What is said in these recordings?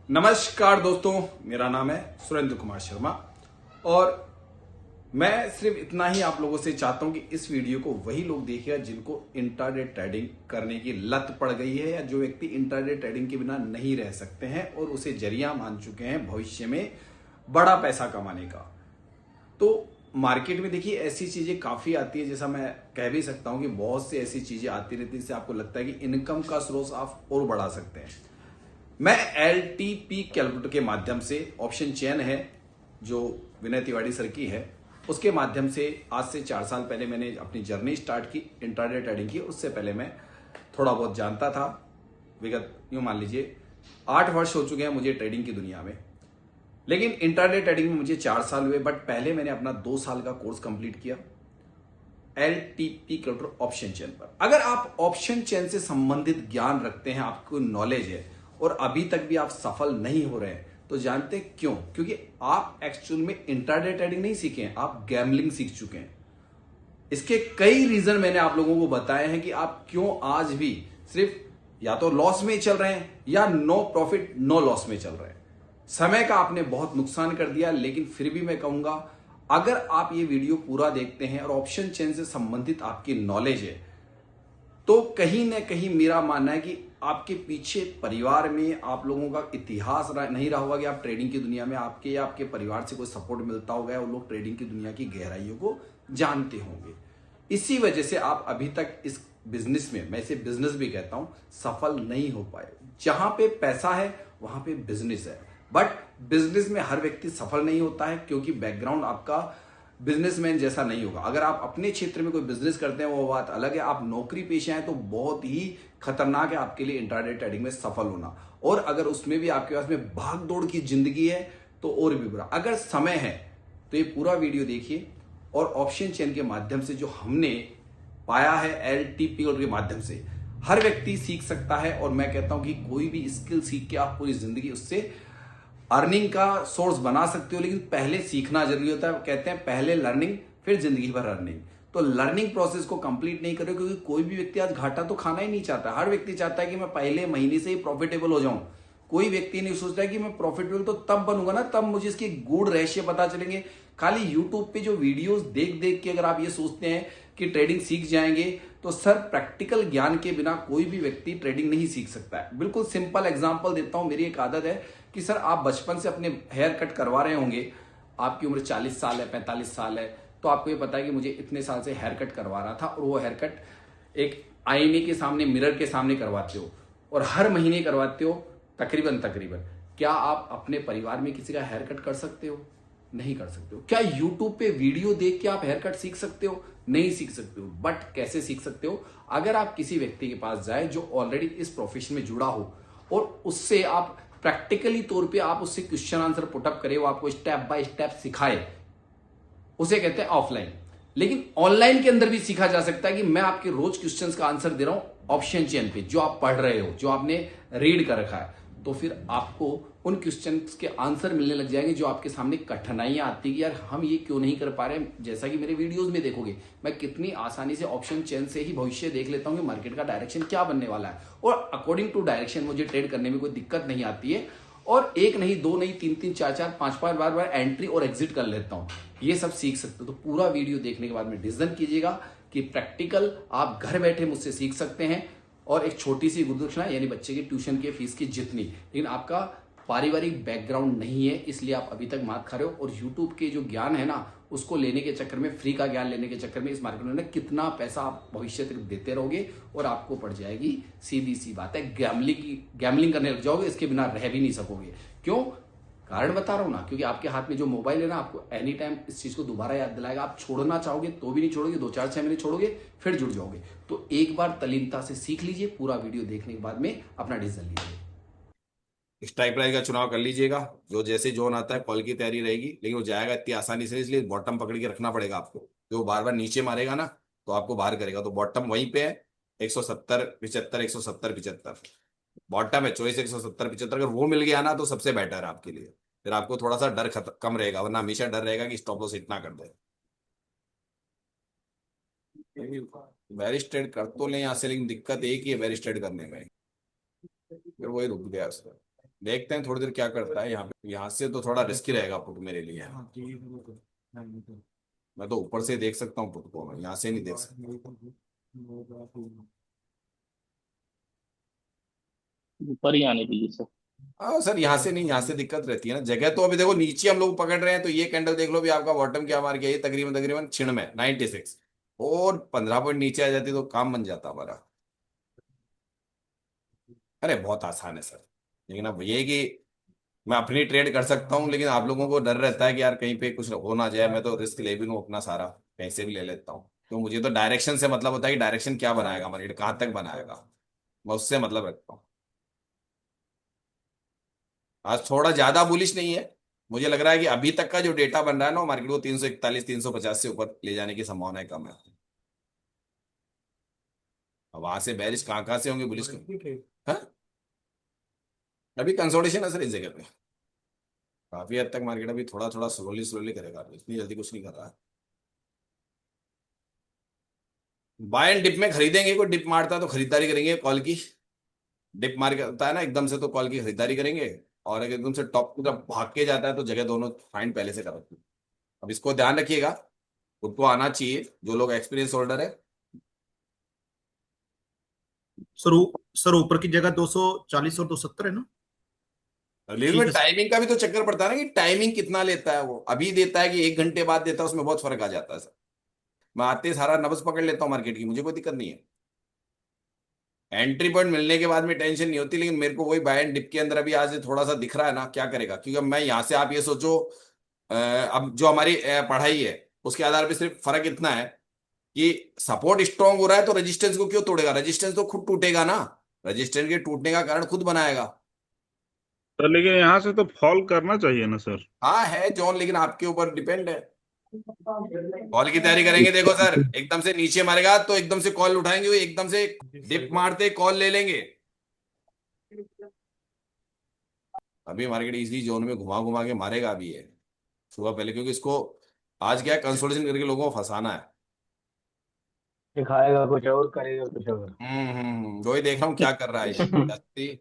नमस्कार दोस्तों, मेरा नाम है सुरेंद्र कुमार शर्मा और मैं सिर्फ इतना ही आप लोगों से चाहता हूं कि इस वीडियो को वही लोग देखिएगा जिनको इंट्राडे ट्रेडिंग करने की लत पड़ गई है या जो व्यक्ति इंट्राडे ट्रेडिंग के बिना नहीं रह सकते हैं और उसे जरिया मान चुके हैं भविष्य में बड़ा पैसा कमाने का। तो मार्केट में देखिए ऐसी चीजें काफी आती है, जैसा मैं कह भी सकता हूं कि बहुत सी ऐसी चीजें आती रहती है जिससे आपको लगता है कि इनकम का स्रोत आप और बढ़ा सकते हैं। मैं LTP कैलकुलेटर के माध्यम से ऑप्शन चेन है जो विनय तिवारी सर की है, उसके माध्यम से आज से 4 साल पहले मैंने अपनी जर्नी स्टार्ट की इंट्राडे ट्रेडिंग की। उससे पहले मैं थोड़ा बहुत जानता था। विगत यूं मान लीजिए 8 वर्ष हो चुके हैं मुझे ट्रेडिंग की दुनिया में, लेकिन इंट्राडे ट्रेडिंग में मुझे 4 साल हुए। बट पहले मैंने अपना 2 साल का कोर्स कंप्लीट किया LTP कैलकुलेटर ऑप्शन चेन पर। अगर आप ऑप्शन चेन से संबंधित ज्ञान रखते हैं, आपको नॉलेज है और अभी तक भी आप सफल नहीं हो रहे हैं, तो जानते हैं क्यों? क्योंकि आप एक्चुअल में इंट्राडे ट्रेडिंग नहीं सीखे हैं, आप गैम्बलिंग सीख चुके हैं। इसके कई रीजन मैंने आप लोगों को बताए हैं कि आप क्यों आज भी सिर्फ या तो लॉस में चल रहे हैं या नो प्रॉफिट नो लॉस में चल रहे हैं। समय का आपने बहुत नुकसान कर दिया, लेकिन फिर भी मैं कहूंगा अगर आप ये वीडियो पूरा देखते हैं और ऑप्शन चेन से संबंधित आपकी नॉलेज है, तो कहीं ना कहीं मेरा मानना है कि आपके पीछे परिवार में आप लोगों का इतिहास नहीं रहा होगा कि आप ट्रेडिंग की दुनिया में आपके या आपके परिवार से कोई सपोर्ट मिलता होगा और लोग ट्रेडिंग की दुनिया की गहराइयों को जानते होंगे। इसी वजह से आप अभी तक इस बिजनेस में, मैं इसे बिजनेस भी कहता हूं, सफल नहीं हो पाए। जहां पे पैसा है वहां पे बिजनेस है, बट बिजनेस में हर व्यक्ति सफल नहीं होता है क्योंकि बैकग्राउंड आपका बिजनेसमैन जैसा नहीं होगा। अगर आप अपने क्षेत्र में कोई बिजनेस करते हैं वो बात अलग है, आप नौकरी पेशा हैं तो बहुत ही खतरनाक है आपके लिए इंट्राडे ट्रेडिंग में सफल होना। और अगर उसमें भी आपके पास में भाग दौड़ की जिंदगी है तो और भी बुरा। अगर समय है तो ये पूरा वीडियो देखिए और ऑप्शन चेन के माध्यम से जो हमने पाया है LTP के माध्यम से हर व्यक्ति सीख सकता है। और मैं कहता हूं कि कोई भी स्किल सीख के आप पूरी जिंदगी उससे अर्निंग का सोर्स बना सकते हो, लेकिन पहले सीखना जरूरी होता है। कहते हैं पहले लर्निंग फिर जिंदगी भर अर्निंग। तो लर्निंग प्रोसेस को कंप्लीट नहीं करो, क्योंकि कोई भी व्यक्ति आज घाटा तो खाना ही नहीं चाहता। हर व्यक्ति चाहता है कि मैं पहले महीने से ही प्रॉफिटेबल हो जाऊं। कोई व्यक्ति नहीं सोचता है कि मैं प्रॉफिटेबल तो तब बनूंगा ना, तब मुझे इसके गूढ़ रहस्य पता चलेंगे। खाली यूट्यूब पे जो वीडियोस देख देख के अगर आप ये सोचते हैं कि ट्रेडिंग सीख जाएंगे, तो सर प्रैक्टिकल ज्ञान के बिना कोई भी व्यक्ति ट्रेडिंग नहीं सीख सकता है। बिल्कुल सिंपल एग्जांपल देता हूं। मेरी एक आदत है कि सर आप बचपन से अपने हेयर कट करवा रहे होंगे, आपकी उम्र 40 साल है, 45 साल है, तो आपको ये पता है कि मुझे इतने साल से हेयर कट करवा रहा था। और वो हेयर कट एक आईने के सामने, मिरर के सामने करवाते हो और हर महीने करवाते हो तकरीबन तकरीबन। क्या आप अपने परिवार में किसी का हेयर कट कर सकते हो? नहीं कर सकते हो। क्या यूट्यूब पे वीडियो देख के आप हेयर कट सीख सकते हो? नहीं सीख सकते हो। बट कैसे सीख सकते हो? अगर आप किसी व्यक्ति के पास जाए जो ऑलरेडी इस प्रोफेशन में जुड़ा हो और उससे आप प्रैक्टिकली तौर पे आप उससे क्वेश्चन आंसर पुटअप करें, वो आपको स्टेप बाय स्टेप सिखाए, उसे कहते हैं ऑफलाइन। लेकिन ऑनलाइन के अंदर भी सीखा जा सकता है कि मैं आपके रोज क्वेश्चंस का आंसर दे रहा हूं ऑप्शन चेन पे, जो आप पढ़ रहे हो, जो आपने रीड कर रखा है। तो फिर आपको उन क्वेश्चंस के आंसर मिलने लग जाएंगे जो आपके सामने कठिनाइयां आती है कि यार हम ये क्यों नहीं कर पा रहे हैं। जैसा कि मेरे वीडियोस में देखोगे, मैं कितनी आसानी से ऑप्शन चेन से ही भविष्य देख लेता हूं कि मार्केट का डायरेक्शन क्या बनने वाला है, और अकॉर्डिंग टू डायरेक्शन मुझे ट्रेड करने में कोई दिक्कत नहीं आती है। और एक नहीं, दो नहीं, तीन तीन, चार चार, पांच पांच बार बार एंट्री और एग्जिट कर लेता हूं। ये सब सीख सकते हो। तो पूरा वीडियो देखने के बाद में डिसीजन कीजिएगा कि प्रैक्टिकल आप घर बैठे मुझसे सीख सकते हैं। और एक छोटी सी गुरुदक्षिणा, यानी बच्चे की ट्यूशन की फीस की जितनी, लेकिन आपका पारिवारिक बैकग्राउंड नहीं है इसलिए आप अभी तक मात खा रहे हो। और यूट्यूब के जो ज्ञान है ना, उसको लेने के चक्कर में, फ्री का ज्ञान लेने के चक्कर में इस मार्केट में कितना पैसा आप भविष्य तक देते रहोगे और आपको पड़ जाएगी सीधी सी बात है गैमलिंग करने लग जाओगे। इसके बिना रह भी नहीं सकोगे। क्यों? कारण बता रहा हूं ना, क्योंकि आपके हाथ में जो मोबाइल है ना, आपको एनी टाइम इस चीज को दोबारा याद दिलाएगा। आप छोड़ना चाहोगे तो भी नहीं छोड़ोगे, 2-4-6 महीने छोड़ोगे फिर जुड़ जाओगे। तो एक बार तल्लीनता से सीख लीजिए, पूरा वीडियो देखने के बाद में अपना डिसीजन लीजिए। स्ट्राइक प्राइस का चुनाव कर लीजिएगा। जो जैसे जोन आता है कॉल की तैयारी रहेगी, लेकिन वो जाएगा इतनी आसानी से, इसलिए बॉटम पकड़ के रखना पड़ेगा आपको। जो बार बार नीचे मारेगा ना तो आपको बाहर करेगा। तो बॉटम वहीं पे है, 170 75, 170 75 बॉटम है। चॉइस 170 75, अगर वो मिल गया ना तो सबसे बेटर है आपके लिए। फिर आपको थोड़ा सा डर कम रहेगा, वरना हमेशा डर रहेगा कि स्टॉप लॉस इतना कर दे। बैरिश ट्रेड कर तो ले यहाँ से, लेकिन दिक्कत एक ही है बैरिश ट्रेड करने में, फिर वही रुक गया उसका। देखते हैं थोड़ी देर क्या करता है यहाँ पे। यहाँ से तो थोड़ा रिस्की रहेगा पुट मेरे लिए। मैं तो ऊपर से देख सकता हूँ पुट को, मैं यहाँ से नहीं देख सकता। ऊपर ही आने दीजिए सर। हाँ सर, यहाँ से नहीं, यहाँ से दिक्कत रहती है ना जगह। तो अभी देखो नीचे हम लोग पकड़ रहे हैं, तो ये कैंडल देख लो भी आपका बॉटम क्या मार गया, ये तकरीबन तकरीबन छिण में 96, और 15 पॉइंट नीचे आ जाती तो काम बन जाता हमारा। अरे बहुत आसान है सर, लेकिन अब ये है कि मैं अपनी ट्रेड कर सकता हूँ, लेकिन आप लोगों को डर रहता है कि यार कहीं पे कुछ हो ना जाए। मैं तो रिस्क ले भी लूँ अपना सारा, पैसे भी ले लेता हूँ। तो मुझे तो डायरेक्शन से मतलब होता है कि डायरेक्शन क्या बनाएगा मार्केट, कहाँ तक बनाएगा, मैं उससे मतलब रखता हूँ। आज थोड़ा ज्यादा बुलिश नहीं है, मुझे लग रहा है कि अभी तक का जो डेटा बन रहा है ना, मार्केट को 341 350 से ऊपर ले जाने की संभावना कम है। अब वहां से बैरिश कहाँ कहाँ से होंगे बुलिश के। हाँ, अभी कंसोलिडेशन है सर इस जगह पे। काफी हद तक मार्केट अभी थोड़ा थोड़ा स्लोली स्लोली करेगा, इतनी जल्दी कुछ नहीं कर रहा है। बाय एंड डिप में खरीदेंगे, कोई डिप मारता है तो खरीदारी करेंगे कॉल की। डिप मार के आता है ना एकदम से, तो कॉल की खरीदारी करेंगे। और अगर एकदम से टॉप की तरफ भाग के जाता है तो जगह दोनों फाइंड पहले से कर रखी है। अब इसको ध्यान रखिएगा, खुद को आना चाहिए जो लोग एक्सपीरियंस होल्डर है। सर सर ऊपर की जगह 240 और 270 है ना? लेकिन ठीक में है सर। टाइमिंग का भी तो चक्कर पड़ता है ना, कि टाइमिंग कितना लेता है वो, अभी देता है कि 1 घंटे बाद देता है, उसमें बहुत फर्क आ जाता है सर। मैं आते ही सारा नब्ज पकड़ लेता हूँ मार्केट की, मुझे कोई दिक्कत नहीं है। एंट्री पॉइंट मिलने के बाद में टेंशन नहीं होती, लेकिन मेरे को वही बाय एंड डिप के अंदर अभी आज थोड़ा सा दिख रहा है ना, क्या करेगा। क्योंकि अब मैं यहाँ से, आप ये सोचो, अब जो हमारी पढ़ाई है उसके आधार पे सिर्फ फर्क इतना है कि सपोर्ट स्ट्रांग हो रहा है तो रेजिस्टेंस को क्यों तोड़ेगा, रेजिस्टेंस तो खुद टूटेगा ना। रेजिस्टेंस के टूटने का कारण खुद बनाएगा। सर लेकिन यहाँ से तो फॉल करना चाहिए ना सर। हाँ है जॉन, लेकिन आपके ऊपर डिपेंड है। कॉल की तैयारी करेंगे, देखो सर एकदम से नीचे मारेगा तो एकदम से कॉल उठाएंगे, वो एकदम से डिप मारते कॉल ले लेंगे। अभी मार्केट इसी जोन में घुमा घुमा के मारेगा अभी ये सुबह पहले, क्योंकि इसको आज क्या है, कंसोलिडेशन करके लोगों को फंसाना है। दिखाएगा कुछ और करेगा कुछ और। वही देख रहा हूँ क्या कर रहा है ये जाती।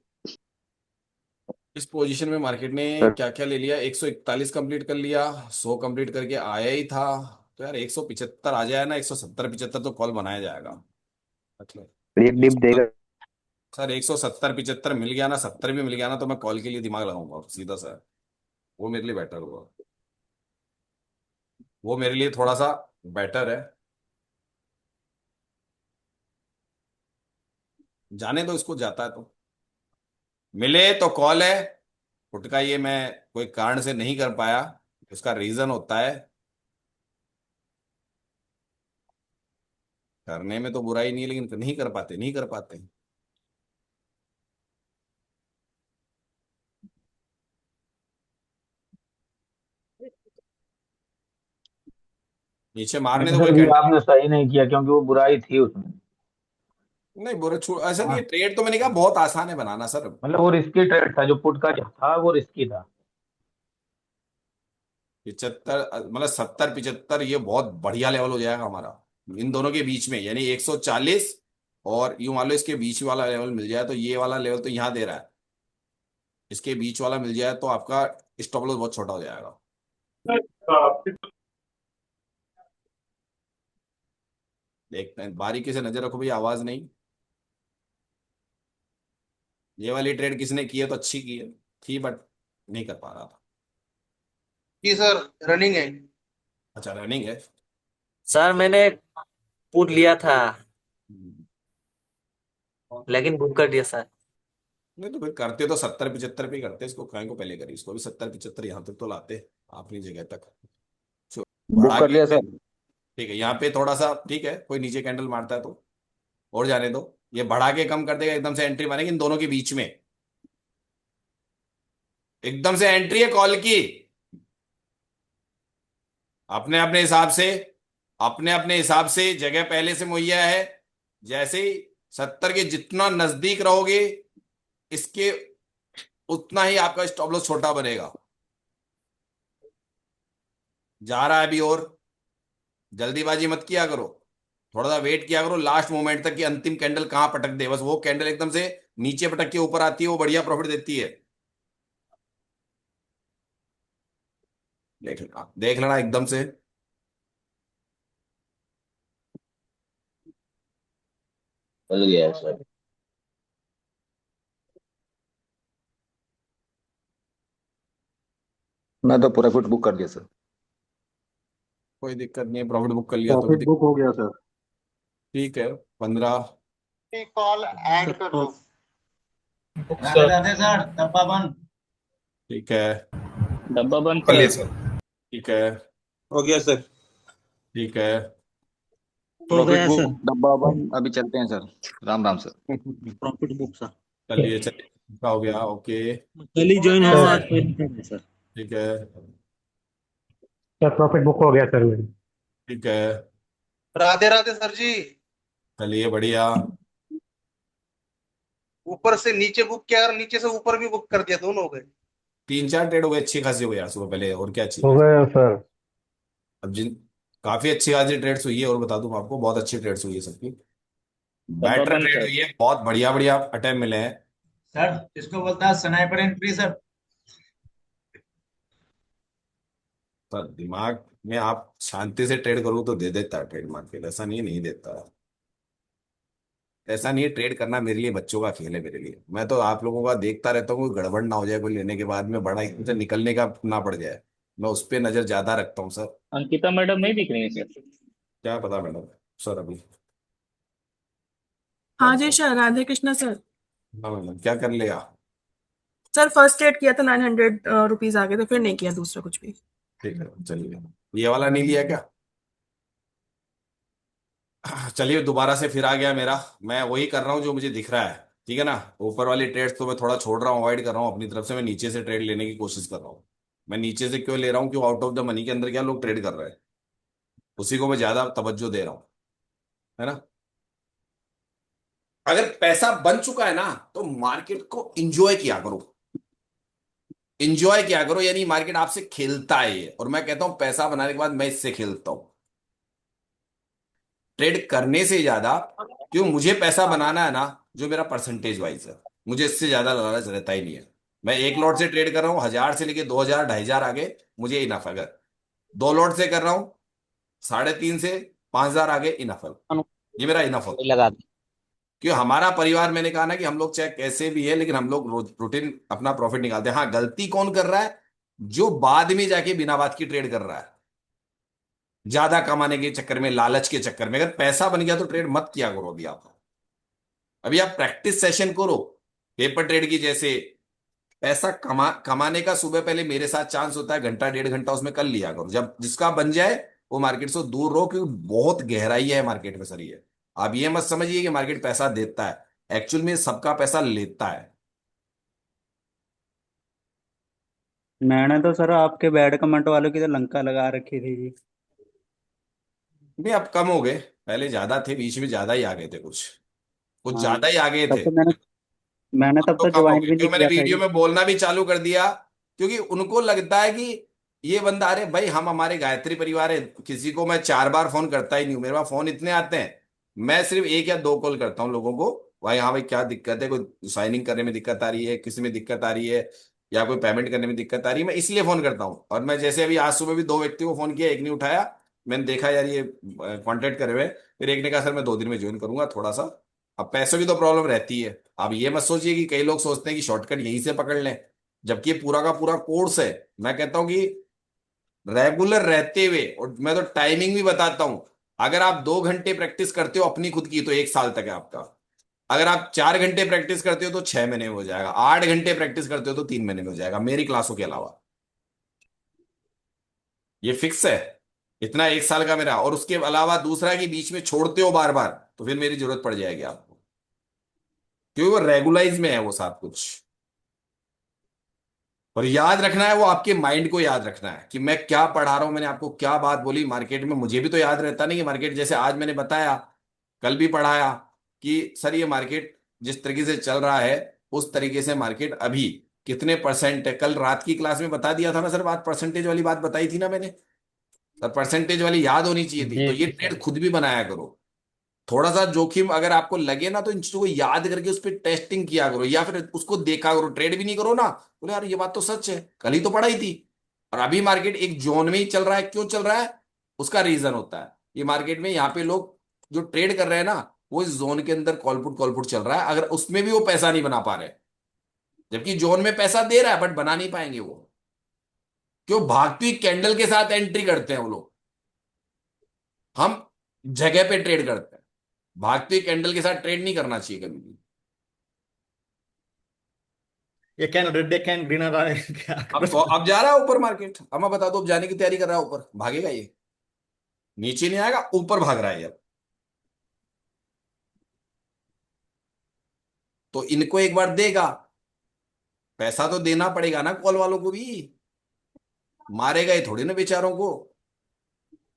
इस पोजीशन में मार्केट ने सर क्या क्या ले लिया, 141 कंप्लीट कर लिया, 100 कंप्लीट करके आया ही था। तो यार 175 आ जाए ना, 170 75 तो कॉल बनाया जाएगा। मतलब एक डिप देगा। सर 170 75 मिल गया ना, 70 भी मिल गया ना, तो मैं कॉल के लिए दिमाग लगाऊंगा सीधा सा। वो मेरे लिए बेटर होगा, वो मेरे लिए थोड़ा सा बेटर है। जाने दो इसको, जाता है तो मिले तो कॉल है। पुट का ये मैं कोई कारण से नहीं कर पाया, उसका रीजन होता है। करने में तो बुराई नहीं है, लेकिन नहीं कर पाते, नहीं कर पाते। नीचे मारने नहीं तो सर, कोई ये कैंडल। आपने सही नहीं किया क्योंकि वो बुराई थी उसमें। नहीं बुरा ऐसा नहीं है, हाँ, ट्रेड तो मैंने कहा बहुत आसान है बनाना सर। मतलब वो रिस्की ट्रेड था, जो पुट का जो था वो रिस्की था। 75 मतलब 70 75 ये बहुत बढ़िया लेवल हो जाएगा हमारा। इन दोनों के बीच में यानी 140, और यूं मान लो इसके बीच वाला लेवल मिल जाए, तो ये वाला लेवल तो यहाँ दे रहा है, इसके बीच वाला मिल जाए तो आपका स्टॉप लॉस बहुत छोटा हो जाएगा। देखते हैं, बारीकी से नजर रखो भाई, आवाज नहीं। ये वाली ट्रेड किसने की है तो अच्छी की है, थी बट नहीं कर पा रहा था। जी सर, रनिंग है। अच्छा रनिंग है। सर मैंने पुट लिया था हम्म। लेकिन बुक कर दिया सर। नहीं तो फिर करते तो 70 75 पे ही करते, इसको कहीं को पहले करी, इसको भी 70 75 यहाँ तक तो लाते अपनी जगह तक। बुक बढ़ा कर के लिया सर। ठीक है, यहाँ पे थोड़ा सा ठीक है, कोई नीचे कैंडल मारता है तो और जाने दो। ये बढ़ा के कम कर देगा, एकदम से एंट्री मारेगी इन दोनों के बीच में, एकदम से एंट्री है कॉल की। अपने अपने हिसाब से, अपने अपने हिसाब से जगह पहले से मुहैया है। जैसे ही 70 के जितना नजदीक रहोगे, इसके उतना ही आपका स्टॉप लॉस छोटा बनेगा। जा रहा है अभी, और जल्दीबाजी मत किया करो, थोड़ा सा वेट किया करो लास्ट मोमेंट तक कि अंतिम कैंडल कहां पटक दे। बस वो कैंडल एकदम से नीचे पटक के ऊपर आती है, वो बढ़िया प्रॉफिट देती है। देख लेना एकदम से। खुल गया सर। मैं तो पूरा कुछ बुक कर दिया सर। कोई दिक्कत नहीं है, प्रॉफिट बुक कर लिया तो भी प्रॉफिट बुक हो गया सर। ठीक है। 15। कॉल ऐड कर लो। सर राधे सर डब्बा बंद। ठीक है। डब्बा बंद कर लिए सर। सर। ठीक है। हो गया सर। ठीक है। हो प्रॉफिट गया बुक सर। डब्बा बंद, अभी चलते हैं sir. Ram Ram sir. Profit book sir. चलिए चलिए, का हो गया, ओके। कल ही ज्वाइन हुआ, आज कोई नहीं है सर। ठीक है। सर प्रॉफिट बुक हो गया सर मेरी। ठीक है। राधे राधे सर जी। चलिए बढ़िया। ऊपर से नीचे बुक किया और नीचे से ऊपर भी बुक कर दिया, दोनों हो गए। 3-4 ट्रेड हो गए, अच्छी खासी हो गई यार सुबह पहले, और क्या हो चाहिए। गया सर। अब जिन काफी अच्छी खासी ट्रेड्स हुई है, और बता दूं आपको, बहुत अच्छी ट्रेड्स हुई है सबकी। डब्बा बेटर बंद ट्रेड सर। हुई है, बहुत बढ़िया बढ़िया अटेम्प्ट मिले हैं। सर इसको बोलता है स्नाइपर एंट्री सर। तो दिमाग में आप शांति से ट्रेड करो तो दे देता है ट्रेड मार्केट, ऐसा नहीं नहीं देता। ऐसा नहीं है, ट्रेड करना मेरे लिए बच्चों का खेल है। मेरे लिए, मैं तो आप लोगों का देखता रहता हूँ, कोई गड़बड़ ना हो जाए, कोई लेने के बाद में बड़ा एकदम से निकलने का ना पड़ जाए, मैं उस पर नजर ज्यादा रखता हूँ सर। अंकिता मैडम नहीं दिख रही है सर। क्या पता मैडम। सर अभी हाँ जी सर, राधे कृष्णा सर। हाँ मैडम, क्या कर लिया। सर फर्स्ट एड किया था, 900 रुपीज आ गए थे, फिर नहीं किया दूसरा कुछ भी। ठीक है चलिए। ये वाला नहीं लिया क्या। चलिए दोबारा से फिर आ गया मेरा। मैं वही कर रहा हूँ जो मुझे दिख रहा है, ठीक है ना। ऊपर वाली ट्रेड्स तो मैं थोड़ा छोड़ रहा हूँ, अवॉइड कर रहा हूँ अपनी तरफ से। मैं नीचे से ट्रेड लेने की कोशिश कर रहा हूँ। मैं नीचे से क्यों ले रहा हूँ, क्यों, आउट ऑफ द मनी के अंदर क्या लोग ट्रेड कर रहे हैं, उसी को मैं ज्यादा तवज्जो दे रहा हूँ, है ना। अगर पैसा बन चुका है ना, तो मार्केट को इंजॉय किया करो। इंजॉय किया करो, यानी मार्केट आपसे खेलता है ये, और मैं कहता हूं पैसा बनाने के बाद मैं इससे खेलता हूं। ट्रेड करने से ज्यादा, क्यों, मुझे पैसा बनाना है ना, जो मेरा परसेंटेज वाइज है, मुझे इससे ज्यादा लालच रहता ही नहीं है। मैं एक लॉट से ट्रेड कर रहा हूँ, 1000 से लेके 2000 2500 आगे, मुझे इनफ है। अगर 2 लॉट से कर रहा हूँ, 3.5 से 5000 आगे, इनफ है। ये मेरा इनफ होता है। लगा दो। क्यों, हमारा परिवार, मैंने कहा ना कि हम लोग चाहे कैसे भी है, लेकिन हम लोग रूटीन अपना प्रॉफिट निकालते हैं। हाँ, गलती कौन कर रहा है, जो बाद में जाके बिना बात की ट्रेड कर रहा है, ज्यादा कमाने के चक्कर में, लालच के चक्कर में। अगर पैसा बन गया तो ट्रेड मत किया करो। अभी आप प्रैक्टिस सेशन करो, पेपर ट्रेड की जैसे। पैसा कमाने का सुबह पहले मेरे साथ चांस होता है, घंटा 1.5 घंटा उसमें कर लिया करो। जब जिसका बन जाए वो मार्केट से दूर रहो, क्योंकि बहुत गहराई है मार्केट में सर। ये आप ये मत समझिए कि मार्केट पैसा देता है, एक्चुअल में सबका पैसा लेता है। मैंने तो सर आपके बैड कमेंट वालों की तो लंका लगा रखी थी जी। नहीं, अब कम हो गए, पहले ज्यादा थे, बीच में ज्यादा ही आ गए थे, कुछ कुछ हाँ, ज्यादा ही आ गए तब थे। तो मैंने अब तब तो तो कम हो ज्वाइन गए, भी नहीं क्यों, मैंने किया था वीडियो जी। में बोलना भी चालू कर दिया, क्योंकि उनको लगता है कि ये बंदा, अरे भाई हम हमारे गायत्री परिवार है, किसी को मैं 4 बार फोन करता ही नहीं हूं, मेरे पास फोन इतने आते हैं। मैं सिर्फ 1 या 2 कॉल करता हूँ लोगों को, भाई हाँ भाई क्या दिक्कत है, कोई साइनिंग करने में दिक्कत आ रही है, किसी में दिक्कत आ रही है, या कोई पेमेंट करने में दिक्कत आ रही है, मैं इसलिए फोन करता हूँ। और मैं जैसे अभी आज सुबह भी 2 व्यक्तियों को फोन किया, एक नहीं उठाया, मैंने देखा यार ये कॉन्टेक्ट करे हुए, फिर एक ने कहा सर मैं 2 दिन में ज्वाइन करूंगा थोड़ा सा। अब पैसों की तो प्रॉब्लम रहती है। अब ये मत सोचिए कि कई लोग सोचते हैं कि शॉर्टकट यहीं से पकड़ लें, जबकि ये पूरा का पूरा कोर्स है। मैं कहता हूं कि रेगुलर रहते हुए, और मैं तो टाइमिंग भी बताता हूं, अगर आप 2 घंटे प्रैक्टिस करते हो अपनी खुद की, तो 1 साल तक है आपका। अगर आप 4 घंटे प्रैक्टिस करते हो तो 6 महीने में हो जाएगा। 8 घंटे प्रैक्टिस करते हो तो 3 महीने में हो जाएगा, मेरी क्लासों के अलावा। ये फिक्स है। इतना 1 साल का मेरा, और उसके अलावा दूसरा कि बीच में छोड़ते हो बार बार, तो फिर मेरी जरूरत पड़ जाएगी आपको, क्योंकि वो रेगुलाइज में है वो सब कुछ। और याद रखना है, वो आपके माइंड को याद रखना है कि मैं क्या पढ़ा रहा हूं, मैंने आपको क्या बात बोली मार्केट में। मुझे भी तो याद रहता नहीं कि मार्केट, जैसे आज मैंने बताया, कल भी पढ़ाया कि सर ये मार्केट जिस तरीके से चल रहा है, उस तरीके से मार्केट अभी कितने परसेंट है। कल रात की क्लास में बता दिया था ना सर, बात परसेंटेज वाली बात बताई थी ना मैंने सर, परसेंटेज वाली याद होनी चाहिए थी। जी तो ये ट्रेड खुद भी बनाया करो। थोड़ा सा जोखिम अगर आपको लगे ना, तो इन चीजों को याद करके उस पर टेस्टिंग किया करो, या फिर उसको देखा करो। ट्रेड भी नहीं करो ना, बोले यार ये बात तो सच है, कल ही तो पढ़ाई थी, और अभी मार्केट एक जोन में ही चल रहा है। क्यों चल रहा है? उसका रीजन होता है ये मार्केट में यहाँ पे लोग जो ट्रेड कर रहे हैं ना, वो इस जोन के अंदर कॉलपुट चल रहा है। अगर उसमें भी वो पैसा नहीं बना पा रहे, जबकि जोन में पैसा दे रहा है बट बना नहीं पाएंगे वो। क्यों? भागती कैंडल के साथ एंट्री करते हैं वो लोग। हम जगह पे ट्रेड करते हैं, भागती कैंडल के साथ ट्रेड नहीं करना चाहिए कभी भी। ये can red day can green क्या अब जा रहा है ऊपर मार्केट। अब मैं बता दो, अब जाने की तैयारी कर रहा है ऊपर। भागेगा ये, नीचे नहीं आएगा, ऊपर भाग रहा है अब। तो इनको एक बार देगा, पैसा तो देना पड़ेगा ना कॉल वालों को भी। मारेगा ये थोड़ी ना बेचारों को।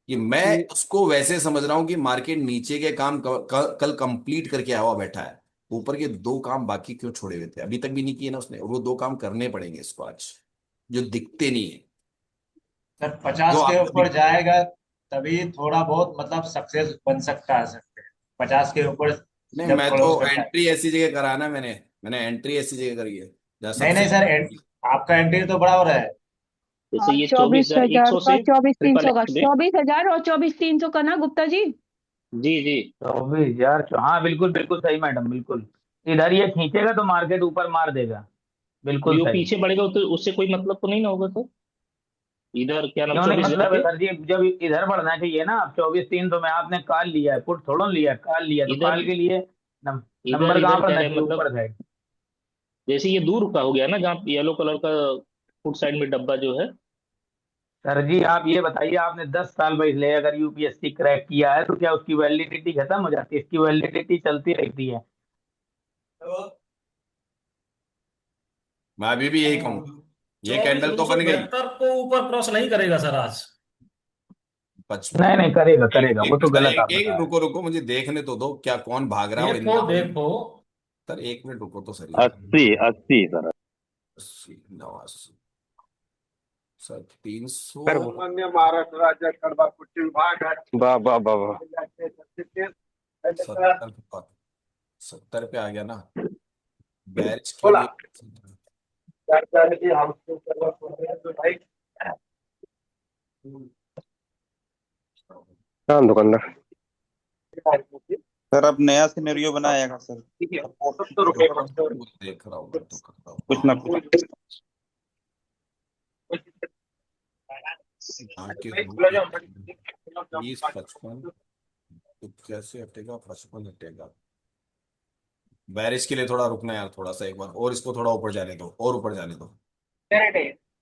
कि मैं उसको वैसे समझ रहा हूं कि मार्केट नीचे के काम कल कंप्लीट करके आया हुआ बैठा है, ऊपर के दो काम बाकी क्यों छोड़े हुए थे, अभी तक भी नहीं किए ना उसने। वो दो काम करने पड़ेंगे इसको आज, जो दिखते नहीं है। सर जो 50 के आपको ऊपर जाएगा तभी थोड़ा बहुत मतलब सक्सेस बन सकता है सर। 50 के ऊपर नहीं, जब मैं क्लोज तो करता है। एंट्री ऐसी जगह करा ना, मैंने एंट्री ऐसी जगह करी है जहाँ नहीं सबसे नहीं सर, आपका एंट्री तो बड़ा हो रहा है। जैसे ये 24,000 24,100 का, से 24,300 का, XD। 24,000 और 24,300 का ना गुप्ता जी। जी जी। 24,000। हाँ बिल्कुल बिल्कुल सही मैडम, बिल्कुल। इधर ये खींचेगा तो मार्केट ऊपर मार देगा। अभी बिल्कुल वो सही। पीछे बढ़ेगा तो उससे कोई मतलब तो नहीं ना होगा सर। इधर क्या नाम क्यों नहीं 24,000 मतलब है पे सर जी, जब इधर बढ़ना चाहिए ना। अब 24,300 में आपने कॉल लिया है, पुट थोड़ा लिया, कॉल लिया तो इधर कॉल के लिए इधर नंबर कहाँ इधर कह पड़ना रहे हैं चाहिए? मतलब, ऊपर साइड। जैसे ये दूर का हो गया ना जहाँ येलो कलर का फुट साइड में डब्बा जो है। सर जी आप ये बताइए, आपने 10 साल पहले अगर यूपीएससी क्रैक किया है तो क्या उसकी वैलिडिटी खत्म हो जाती है? इसकी वैलिडिटी चलती रहती है। मैं अभी भी यही कहूंगा, ये कैंडल तो बन गई। 24,272 को ऊपर क्रॉस नहीं करेगा सर आज। 55। नहीं नहीं करेगा करेगा, वो एक तो सर, गलत एक आप एक बता रहे रुको रुको, मुझे देखने तो दो क्या कौन भाग रहा है। और इन देखो देखो। सर 1 मिनट रुको तो सर। 80 सर। 80, 89 सर 300। माननीय महाराष्ट्र राज्य कडबा कृषी विभाग वाह वाह वाह वाह। 70 पे आ गया ना बैरिश के बोला। लिए। हाँ दुकानदार। सर अब नया सिनेरियो बनाएगा सर। देख रहा हूँ मैं तो कर रहा हूँ। कुछ ना कुछ। आके 20, 55 तो कैसे हटेगा? 55 हटेगा। बैरिश के लिए थोड़ा रुकना यार, थोड़ा सा एक बार और इसको थोड़ा ऊपर जाने दो, और ऊपर जाने दो,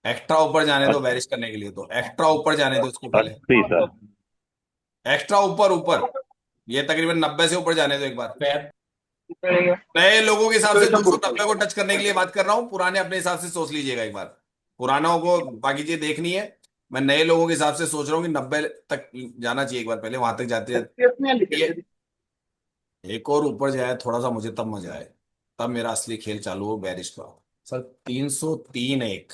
एक्स्ट्रा ऊपर जाने दो। बैरिश करने के लिए तो एक्स्ट्रा ऊपर जाने दो इसको पहले। 80 सर। एक्स्ट्रा ऊपर ऊपर, ये तकरीबन 90 से ऊपर जाने दो एक बार। नए लोगों के हिसाब से 290 को टच करने के लिए बात कर रहा हूं, पुराने अपने हिसाब से सोच लीजिएगा एक बार। पुरानों को बाकी चीज देखनी है, मैं नए लोगों के हिसाब से सोच रहा हूँ कि 90 तक जाना चाहिए एक बार पहले, वहां तक जाते जाते एक और ऊपर जाए थोड़ा सा, मुझे तब मजा आए, तब मेरा असली खेल चालू हो बैरिश का। सर 303 एक,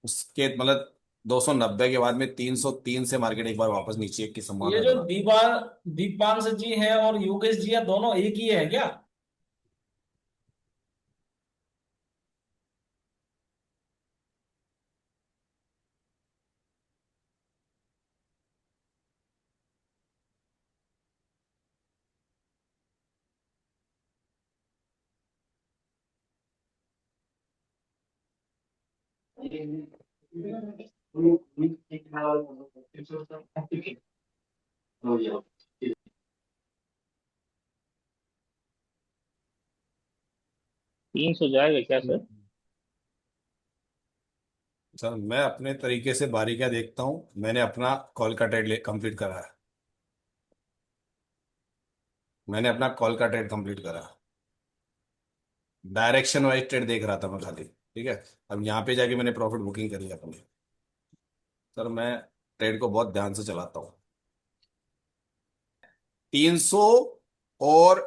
उसके मतलब 290 के बाद में 303 से मार्केट एक बार वापस नीचे की ये संभावना जो है। दीपांश जी है और योगेश जी है, दोनों एक ही है क्या? तीन सौ जाएगा क्या सर? सर मैं अपने तरीके से बारीकियां देखता हूं, मैंने अपना कॉल का ट्रेड कंप्लीट करा है। मैंने अपना कॉल का ट्रेड कंप्लीट करा। डायरेक्शन वाइज ट्रेड देख रहा था मैं खाली, ठीक है। अब यहाँ पे जाके मैंने प्रॉफिट बुकिंग करी है अपनी। सर मैं ट्रेड को बहुत ध्यान से चलाता हूँ। 300 और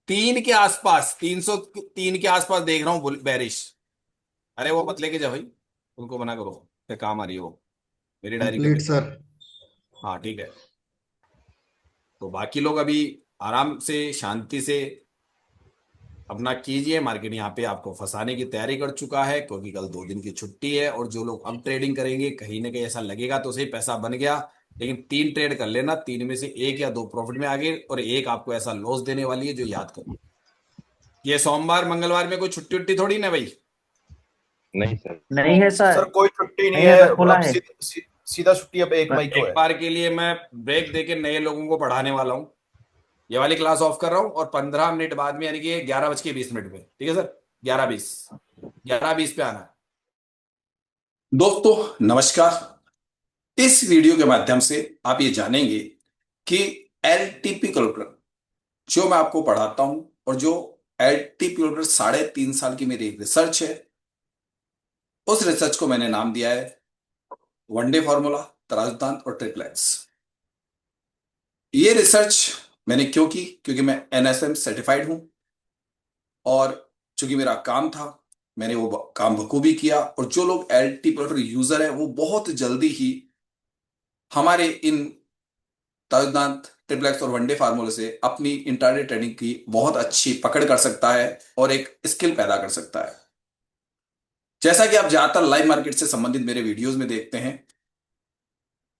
3 के आसपास, 303 के आसपास देख रहा हूँ बैरिश। अरे वो मत लेके जा भाई, उनको मना करो, क्या काम आ रही है वो, मेरी डायरी कंप्लीट पे। सर। हाँ ठीक है। तो बाकी लोग अभी आराम से शांति से अपना कीजिए। मार्केट यहाँ पे आपको फंसाने की तैयारी कर चुका है, क्योंकि कल 2 दिन की छुट्टी है। और जो लोग अब ट्रेडिंग करेंगे, कहीं ना कहीं ऐसा लगेगा तो सही पैसा बन गया, लेकिन 3 ट्रेड कर लेना, 3 में से 1 या 2 प्रॉफिट में आ गए और 1 आपको ऐसा लॉस देने वाली है जो याद करो। ये सोमवार मंगलवार में कोई छुट्टी उट्टी थोड़ी ना भाई। नहीं सर। नहीं है सर। सर कोई छुट्टी नहीं नहीं है है, सर, खुला अब है। सीधा छुट्टी अब 1 मई को एक है। बार के लिए मैं ब्रेक देके नए लोगों को पढ़ाने वाला हूँ। ये वाली क्लास ऑफ कर रहा हूँ और 15 मिनट बाद में, यानी कि 11:20 पे, ठीक है सर, 11:20 पे आना। दोस्तों नमस्कार। इस वीडियो के माध्यम से आप ये जानेंगे कि एलटीपी कैलकुलेटर जो मैं आपको पढ़ाता हूं और जो एलटीपी कैलकुलेटर 3.5 साल की मेरी एक रिसर्च है, उस रिसर्च को मैंने नाम दिया है वनडे फॉर्मूला, तराजदांत और ट्रिप्लेट्स। ये रिसर्च मैंने क्यों की? क्योंकि मैं एनएसएम सर्टिफाइड हूं और चूंकि मेरा काम था, मैंने वो काम बखूबी किया। और जो लोग एलटी कैलकुलेटर यूजर है वो बहुत जल्दी ही हमारे इन तराजदांत, ट्रिप्लेट्स और वनडे फार्मूले से अपनी इंट्राडे ट्रेडिंग की बहुत अच्छी पकड़ कर सकता है और एक स्किल पैदा कर सकता है। जैसा कि आप ज्यादातर लाइव मार्केट से संबंधित मेरे वीडियोस में देखते हैं,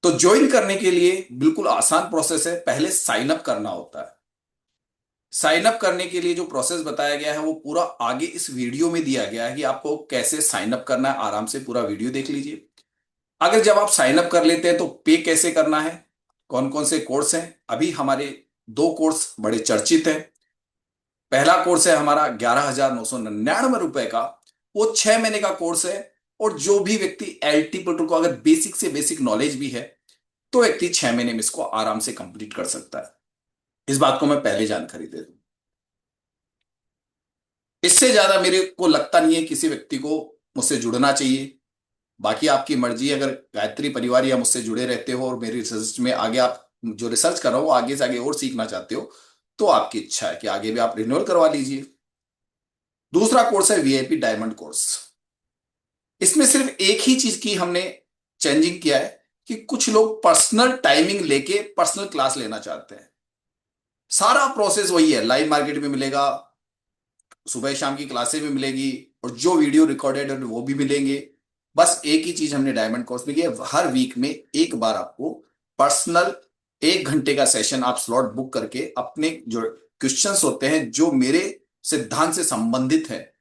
तो ज्वाइन करने के लिए बिल्कुल आसान प्रोसेस है। पहले साइन अप करना होता है। साइन अप करने के लिए जो प्रोसेस बताया गया है वो पूरा आगे इस वीडियो में दिया गया है कि आपको कैसे साइन अप करना है। आराम से पूरा वीडियो देख लीजिए। अगर जब आप साइन अप कर लेते हैं तो पे कैसे करना है, कौन कौन से कोर्स हैं। अभी हमारे 2 कोर्स बड़े चर्चित हैं। पहला कोर्स है हमारा 11,999 रुपए का, वो 6 महीने का कोर्स है। और जो भी व्यक्ति एलटी कैलकुलेटर को अगर बेसिक से बेसिक नॉलेज भी है तो व्यक्ति 6 महीने में इसको आराम से कंप्लीट कर सकता है। इस बात को मैं पहले जानकारी दे दूं। इससे ज्यादा मेरे को लगता नहीं है किसी व्यक्ति को मुझसे जुड़ना चाहिए। बाकी आपकी मर्जी है। अगर गायत्री परिवार या मुझसे जुड़े रहते हो और मेरी रिसर्च में आगे आप जो रिसर्च कर रहा हो आगे से आगे और सीखना चाहते हो तो आपकी इच्छा है कि आगे भी आप रिन्यूअल करवा लीजिए। दूसरा कोर्स है वीआईपी डायमंड कोर्स। इसमें सिर्फ एक ही चीज की हमने चेंजिंग किया है कि कुछ लोग पर्सनल टाइमिंग लेके पर्सनल क्लास लेना चाहते हैं। सारा प्रोसेस वही है, लाइव मार्केट में मिलेगा, सुबह शाम की क्लासेस में मिलेगी और जो वीडियो रिकॉर्डेड है वो भी मिलेंगे। बस एक ही चीज हमने डायमंड कोर्स में की है, हर वीक में एक बार आपको पर्सनल 1 घंटे का सेशन आप स्लॉट बुक करके अपने जो क्वेश्चंस होते हैं जो मेरे सिद्धांत से संबंधित है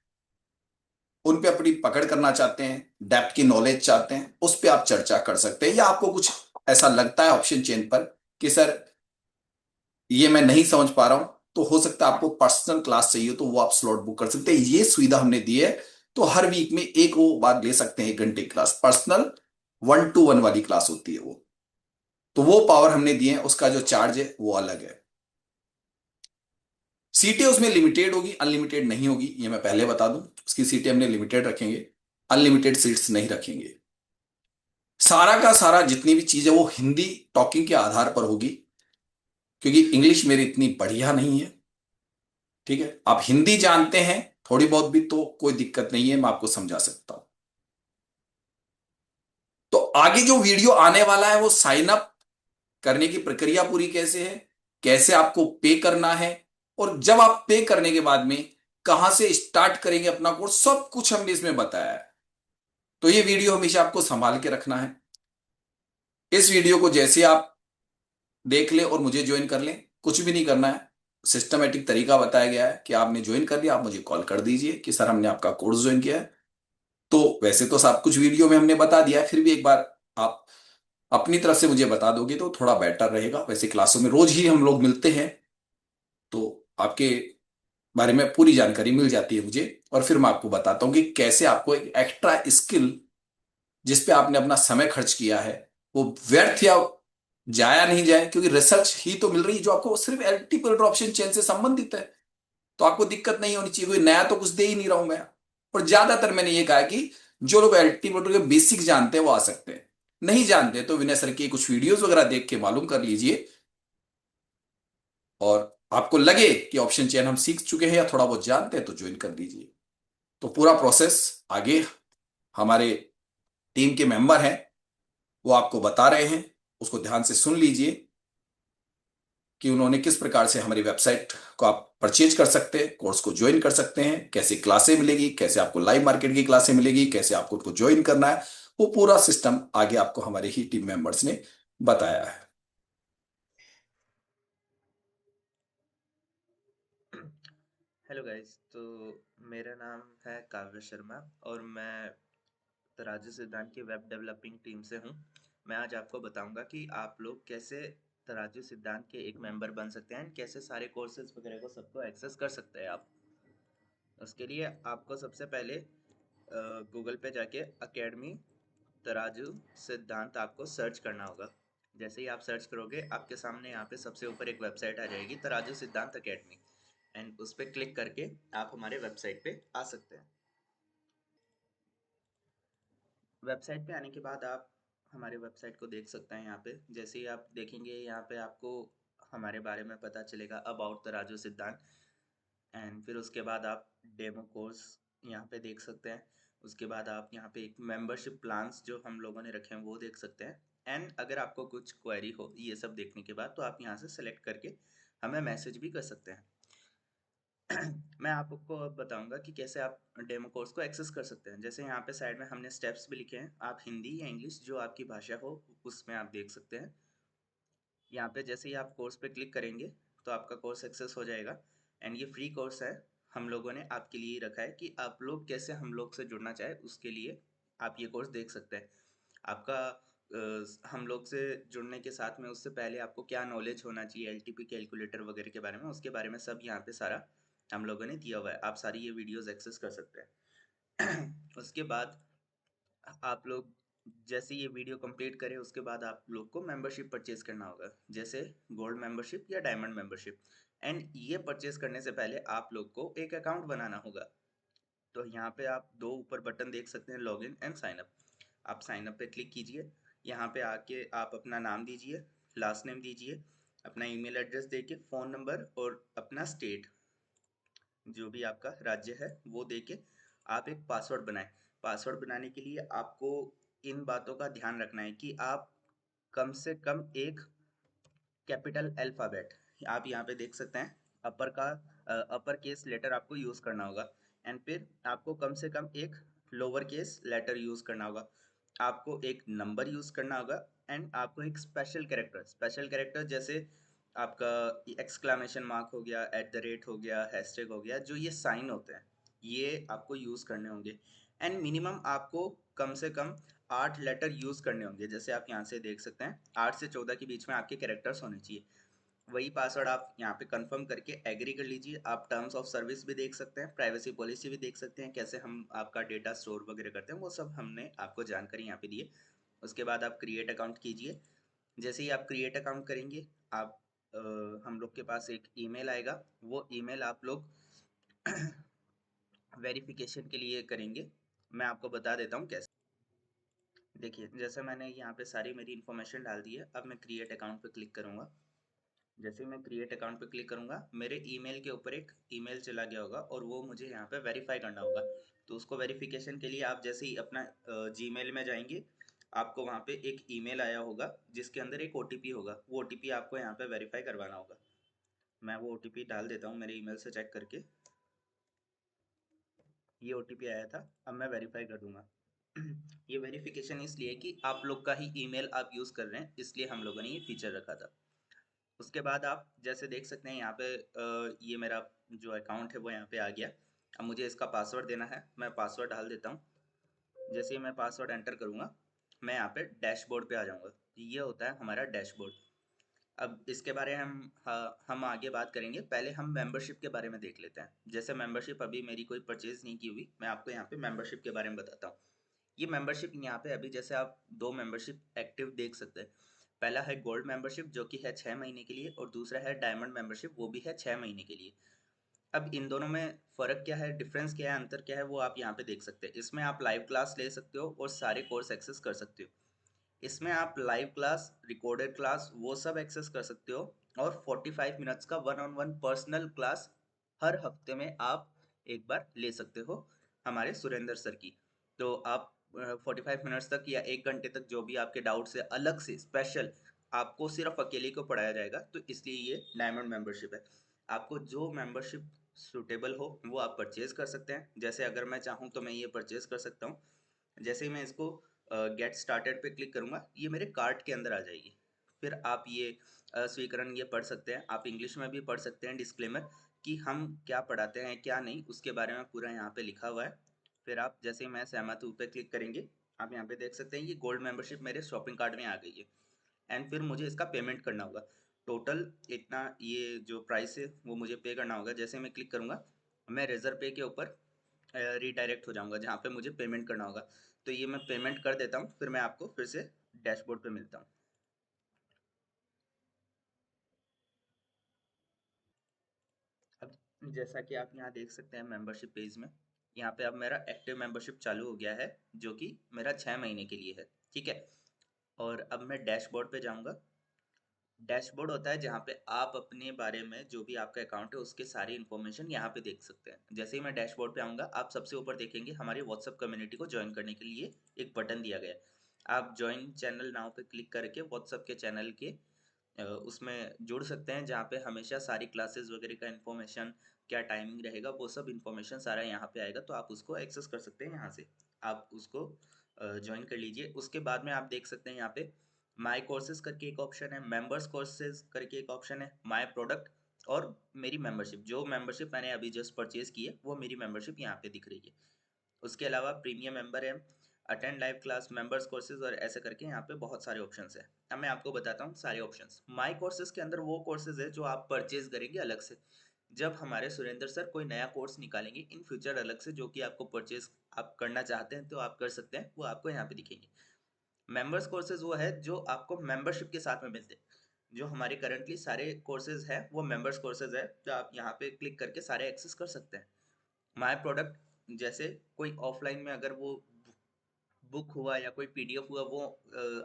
उन पे अपनी पकड़ करना चाहते हैं, डेप्थ की नॉलेज चाहते हैं, उस पे आप चर्चा कर सकते हैं। या आपको कुछ ऐसा लगता है ऑप्शन चेन पर कि सर ये मैं नहीं समझ पा रहा हूं, तो हो सकता है आपको पर्सनल क्लास चाहिए तो वो आप स्लॉट बुक कर सकते हैं। ये सुविधा हमने दी है। तो हर वीक में एक वो बार ले सकते हैं 1 घंटे क्लास, पर्सनल 1-to-1 वाली क्लास होती है वो। तो वो पावर हमने दिए हैं, उसका जो चार्ज है वो अलग है। सीटें उसमें लिमिटेड होगी, अनलिमिटेड नहीं होगी, ये मैं पहले बता दूं। उसकी सीटें हमने लिमिटेड रखेंगे, अनलिमिटेड सीट्स नहीं रखेंगे। सारा का सारा जितनी भी चीज है वो हिंदी टॉकिंग के आधार पर होगी, क्योंकि इंग्लिश मेरी इतनी बढ़िया नहीं है। ठीक है, आप हिंदी जानते हैं थोड़ी बहुत भी तो कोई दिक्कत नहीं है, मैं आपको समझा सकता हूं। तो आगे जो वीडियो आने वाला है वो साइन अप करने की प्रक्रिया पूरी कैसे है, कैसे आपको पे करना है, और जब आप पे करने के बाद में कहां से स्टार्ट करेंगे अपना कोर्स, सब कुछ हमने इसमें बताया है। तो ये वीडियो हमेशा आपको संभाल के रखना है। इस वीडियो को जैसे आप देख लें और मुझे ज्वाइन कर लें, कुछ भी नहीं करना है। सिस्टमेटिक तरीका बताया गया है कि आपने ज्वाइन कर लिया, आप मुझे कॉल कर दीजिए कि सर हमने आपका कोर्स ज्वाइन किया है। तो वैसे तो सब कुछ वीडियो में हमने बता दिया है, फिर भी एक बार आप अपनी तरफ से मुझे बता दोगे तो थोड़ा बेटर रहेगा। वैसे क्लासों में रोज ही हम लोग मिलते हैं तो आपके बारे में पूरी जानकारी मिल जाती है मुझे, और फिर मैं आपको बताता हूं कि कैसे आपको एक एक्स्ट्रा स्किल जिसपे आपने अपना समय खर्च किया है वो व्यर्थ या जाया नहीं जाए, क्योंकि रिसर्च ही तो मिल रही है जो आपको सिर्फ एलटी कैलकुलेटर ऑप्शन चेन से संबंधित है। तो आपको दिक्कत नहीं होनी चाहिए, कोई नया तो कुछ दे ही नहीं रहा हूं मैं। और ज्यादातर मैंने ये कहा कि जो लोग एलटी कैलकुलेटर के बेसिक जानते हैं वो आ सकते हैं, नहीं जानते तो विनय सर की कुछ वीडियोस वगैरह देख के मालूम कर लीजिए। और आपको लगे कि ऑप्शन चेन हम सीख चुके हैं या थोड़ा बहुत जानते हैं तो ज्वाइन कर लीजिए। तो पूरा प्रोसेस आगे हमारे टीम के मेंबर हैं वो आपको बता रहे हैं, उसको ध्यान से सुन लीजिए कि उन्होंने किस प्रकार से हमारी वेबसाइट को आप परचेज कर सकते हैं, कोर्स को ज्वाइन कर सकते हैं, कैसे क्लासें मिलेगी, कैसे आपको लाइव मार्केट की क्लासें मिलेगी, कैसे आपको उनको ज्वाइन करना है, वो पूरा सिस्टम आगे आपको हमारे ही टीम मेंबर्स ने बताया है। हेलो गाइस, तो मेरा नाम है काव्य शर्मा और मैं तराजू सिद्धांत की वेब डेवलपिंग टीम से हूँ। मैं आज आपको बताऊंगा कि आप लोग कैसे तराजू सिद्धांत के एक मेंबर बन सकते हैं, कैसे सारे कोर्सेज वगैरह को सबको एक्सेस कर सकते हैं आप। उसके लिए आपको सबसे पहले गूगल पे जाके अकेडमी तराजू सिद्धांत आपको सर्च करना होगा। जैसे ही आप सर्च करोगे आपके सामने यहाँ पे सबसे ऊपर एक वेबसाइट आ जाएगी, तराजू सिद्धांत अकेडमी, एंड उस पर क्लिक करके आप हमारे वेबसाइट पे आ सकते हैं। वेबसाइट पे आने के बाद आप हमारे वेबसाइट को देख सकते हैं। यहाँ पे जैसे ही आप देखेंगे यहाँ पे आपको हमारे बारे में पता चलेगा, अबाउट तराजू सिद्धांत, एंड फिर उसके बाद आप डेमो कोर्स यहाँ पे देख सकते हैं। उसके बाद आप यहाँ पे एक मेंबरशिप प्लान्स जो हम लोगों ने रखे हैं वो देख सकते हैं। एंड अगर आपको कुछ क्वेरी हो ये सब देखने के बाद तो आप यहाँ से सेलेक्ट करके हमें मैसेज भी कर सकते हैं। मैं आपको अब बताऊंगा कि कैसे आप डेमो कोर्स को एक्सेस कर सकते हैं। जैसे यहाँ पे साइड में हमने स्टेप्स भी लिखे हैं, आप हिंदी या इंग्लिश जो आपकी भाषा हो उसमें आप देख सकते हैं। यहाँ पे जैसे ही आप कोर्स पे क्लिक करेंगे तो आपका कोर्स एक्सेस हो जाएगा। एंड ये फ्री कोर्स है, हम लोगों ने आपके लिए रखा है कि आप लोग कैसे हम लोग से जुड़ना चाहे उसके लिए आप ये कोर्स देख सकते हैं। आपका हम लोग से जुड़ने के साथ में उससे पहले आपको क्या नॉलेज होना चाहिए एलटीपी कैलकुलेटर वगैरह के बारे में, उसके बारे में सब यहाँ पे सारा हम लोगों ने दिया हुआ है। आप सारी ये वीडियोस एक्सेस कर सकते हैं। उसके बाद आप लोग जैसे ये वीडियो कंप्लीट करें उसके बाद आप लोग को मेंबरशिप परचेज करना होगा, जैसे गोल्ड मेंबरशिप या डायमंड मेंबरशिप। एंड ये परचेज करने से पहले आप लोग को एक अकाउंट बनाना होगा। तो यहाँ पे आप दो ऊपर बटन देख सकते हैं, लॉगिन एंड साइन अप। आप साइन अप पे क्लिक कीजिए। यहाँ पे आके आप अपना नाम दीजिए, लास्ट नेम दीजिए, अपना ईमेल एड्रेस देके, फ़ोन नंबर और अपना स्टेट जो भी आपका राज्य है वो देके आप एक पासवर्ड बनाएं। पासवर्ड बनाने के लिए आपको इन बातों का ध्यान रखना है कि आप कम से कम एक कैपिटल अल्फ़ाबेट, आप यहाँ पे देख सकते हैं अपर केस लेटर आपको यूज़ करना होगा। एंड फिर आपको कम से कम एक लोअर केस लेटर यूज़ करना होगा। आपको एक नंबर यूज़ करना होगा एंड आपको एक स्पेशल कैरेक्टर जैसे आपका एक्सक्लामेशन मार्क हो गया, एट द रेट हो गया, हैशटैग हो गया, जो ये साइन होते हैं ये आपको यूज़ करने होंगे। एंड मिनिमम आपको कम से कम 8 लेटर यूज़ करने होंगे। जैसे आप यहाँ से देख सकते हैं 8 से 14 के बीच में आपके कैरेक्टर्स होने चाहिए। वही पासवर्ड आप यहाँ पे कंफर्म करके एग्री कर लीजिए। आप टर्म्स ऑफ सर्विस भी देख सकते हैं, प्राइवेसी पॉलिसी भी देख सकते हैं, कैसे हम आपका डेटा स्टोर वगैरह करते हैं, वो सब हमने आपको जानकारी यहाँ पे दी है। उसके बाद आप क्रिएट अकाउंट कीजिए। जैसे ही आप क्रिएट अकाउंट करेंगे आप हम लोग के पास एक ईमेल आएगा, वो ईमेल आप लोग वेरिफिकेशन के लिए करेंगे। मैं आपको बता देता हूँ कैसे। देखिए जैसे मैंने यहाँ पे सारी मेरी इन्फॉर्मेशन डाल दी है, अब मैं क्रिएट अकाउंट पे क्लिक करूँगा। जैसे ही मैं क्रिएट अकाउंट पे क्लिक करूँगा मेरे ईमेल के ऊपर एक ईमेल चला गया होगा और वो मुझे यहाँ पे वेरीफाई करना होगा। तो उसको वेरिफिकेशन के लिए आप जैसे ही अपना जीमेल में जाएंगे आपको वहाँ पे एक ईमेल आया होगा जिसके अंदर एक ओटीपी होगा, वो ओटीपी आपको यहाँ पे वेरीफाई करवाना होगा। मैं वो ओटीपी डाल देता हूँ मेरे ईमेल से चेक करके। ये ओटीपी आया था, अब मैं वेरीफाई कर दूंगा। ये वेरिफिकेशन इसलिए कि आप लोग का ही ईमेल आप यूज़ कर रहे हैं, इसलिए हम लोगों ने ये फीचर रखा था। उसके बाद आप जैसे देख सकते हैं यहाँ पे ये मेरा जो अकाउंट है वो यहाँ पे आ गया। अब मुझे इसका पासवर्ड देना है, मैं पासवर्ड डाल देता हूँ। जैसे ही मैं पासवर्ड एंटर करूँगा मैं यहाँ पे डैशबोर्ड पे आ जाऊँगा। ये होता है हमारा डैशबोर्ड। अब इसके बारे में हम आगे बात करेंगे, पहले हम मेंबरशिप के बारे में देख लेते हैं। जैसे मेंबरशिप अभी मेरी कोई परचेज नहीं की हुई, मैं आपको यहाँ पे मेंबरशिप के बारे में बताता हूँ। ये मेंबरशिप यहाँ पे अभी जैसे आप दो मेंबरशिप एक्टिव देख सकते हैं। पहला है गोल्ड मेंबरशिप जो कि है 6 महीने के लिए, और दूसरा है डायमंड मेंबरशिप वो भी है 6 महीने के लिए। अब इन दोनों में फ़र्क क्या है, डिफरेंस क्या है, अंतर क्या है, वो आप यहाँ पे देख सकते हैं। इसमें आप लाइव क्लास ले सकते हो और सारे कोर्स एक्सेस कर सकते हो। इसमें आप लाइव क्लास, रिकॉर्डेड क्लास वो सब एक्सेस कर सकते हो, और 45 मिनट्स का 1-on-1 पर्सनल क्लास हर हफ्ते में आप एक बार ले सकते हो हमारे सुरेंद्र सर की। तो आप 45 मिनट्स तक या 1 घंटे तक जो भी आपके डाउट्स है अलग से स्पेशल आपको सिर्फ अकेले को पढ़ाया जाएगा, तो इसलिए ये डायमंड मेंबरशिप है। आपको जो मेंबरशिप सूटेबल हो वो आप परचेज कर सकते हैं। जैसे अगर मैं चाहूँ तो मैं ये परचेज कर सकता हूँ। जैसे ही मैं इसको गेट स्टार्टेड पे क्लिक करूँगा, ये मेरे कार्ट के अंदर आ जाएगी। फिर आप ये स्वीकरण ये पढ़ सकते हैं, आप इंग्लिश में भी पढ़ सकते हैं डिस्क्लेमर कि हम क्या पढ़ाते हैं क्या नहीं, उसके बारे में पूरा यहाँ पे लिखा हुआ है। फिर आप जैसे ही मैं सहमत हूँ पे क्लिक करेंगे, आप यहाँ पे देख सकते हैं ये गोल्ड मेंबरशिप मेरे शॉपिंग कार्ट में आ गई है। एंड फिर मुझे इसका पेमेंट करना होगा। टोटल इतना ये जो प्राइस है वो मुझे पे करना होगा। जैसे मैं क्लिक करूँगा, मैं रेजर पे के ऊपर रीडायरेक्ट हो जाऊँगा जहाँ पे मुझे पेमेंट करना होगा। तो ये मैं पेमेंट कर देता हूँ, फिर मैं आपको फिर से डैशबोर्ड पे मिलता हूँ। अब जैसा कि आप यहाँ देख सकते हैं मेंबरशिप पेज में, यहाँ पे अब मेरा एक्टिव मेंबरशिप चालू हो गया है जो कि मेरा 6 महीने के लिए है, ठीक है। और अब मैं डैशबोर्ड पे जाऊँगा। डैशबोर्ड होता है जहाँ पे आप अपने बारे में जो भी आपका अकाउंट है उसके सारी इन्फॉर्मेशन यहाँ पे देख सकते हैं। जैसे ही मैं डैशबोर्ड पे आऊँगा, आप सबसे ऊपर देखेंगे हमारी व्हाट्सएप कम्युनिटी को ज्वाइन करने के लिए एक बटन दिया गया है। आप ज्वाइन चैनल नाउ पे क्लिक करके व्हाट्सएप के चैनल के उसमें जुड़ सकते हैं, जहाँ पे हमेशा सारी क्लासेस वगैरह का इन्फॉर्मेशन, क्या टाइमिंग रहेगा, वो सब इन्फॉर्मेशन सारा यहाँ पे आएगा। तो आप उसको एक्सेस कर सकते हैं यहाँ से, आप उसको ज्वाइन कर लीजिए। उसके बाद में आप देख सकते हैं यहाँ पे माय कोर्सेज करके एक ऑप्शन है, मेंबर्स कोर्सेज करके एक ऑप्शन है, माय प्रोडक्ट और मेरी मेंबरशिप। जो मेंबरशिप मैंने अभी जस्ट परचेज की है वो मेरी मेंबरशिप यहाँ पे दिख रही है। उसके अलावा प्रीमियम मेंबर है, attend live class, members courses और ऐसे करके यहाँ पे बहुत सारे ऑप्शंस हैं। अब मैं आपको बताता हूँ सारे ऑप्शंस। माय कोर्सेज के अंदर वो कोर्सेज है जो आप परचेज करेंगे अलग से। जब हमारे सुरेंद्र सर कोई नया कोर्स निकालेंगे इन फ्यूचर अलग से, जो कि आपको परचेज आप करना चाहते हैं तो आप कर सकते हैं, वो आपको यहाँ पे दिखेंगे। मेंबर्स कोर्सेज वो है जो आपको मेंबरशिप के साथ में मिलते हैं। जो हमारे करंटली सारे कोर्सेज हैं वो मेंबर्स कोर्सेज है, जो आप यहाँ पे क्लिक करके सारे एक्सेस कर सकते हैं। माय प्रोडक्ट जैसे कोई ऑफलाइन में अगर वो बुक हुआ या कोई पीडीएफ हुआ, वो